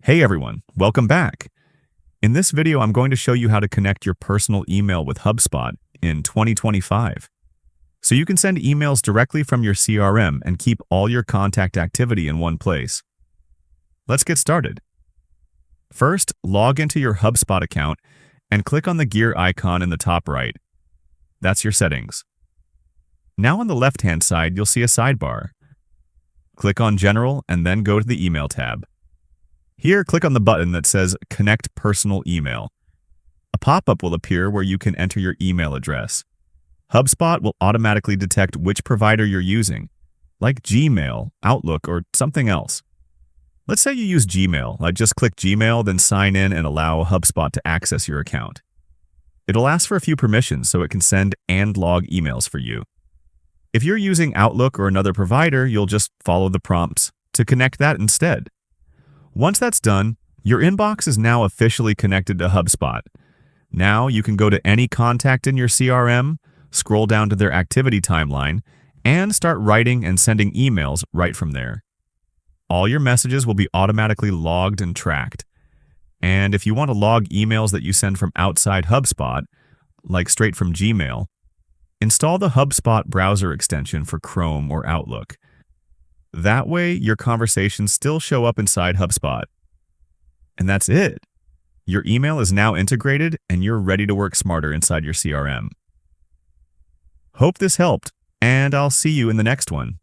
Hey everyone, welcome back. In this video, I'm going to show you how to connect your personal email with HubSpot in 2025. So you can send emails directly from your CRM and keep all your contact activity in one place. Let's get started. First, log into your HubSpot account and click on the gear icon in the top right. That's your settings. Now on the left-hand side, you'll see a sidebar. Click on General and then go to the Email tab. Here, click on the button that says Connect Personal Email. A pop-up will appear where you can enter your email address. HubSpot will automatically detect which provider you're using, like Gmail, Outlook, or something else. Let's say you use Gmail. Just click Gmail, then sign in and allow HubSpot to access your account. It'll ask for a few permissions so it can send and log emails for you. If you're using Outlook or another provider, you'll just follow the prompts to connect that instead. Once that's done, your inbox is now officially connected to HubSpot. Now you can go to any contact in your CRM, scroll down to their activity timeline, and start writing and sending emails right from there. All your messages will be automatically logged and tracked. And if you want to log emails that you send from outside HubSpot, like straight from Gmail, install the HubSpot browser extension for Chrome or Outlook. That way, your conversations still show up inside HubSpot. And that's it. Your email is now integrated and you're ready to work smarter inside your CRM. Hope this helped, and I'll see you in the next one.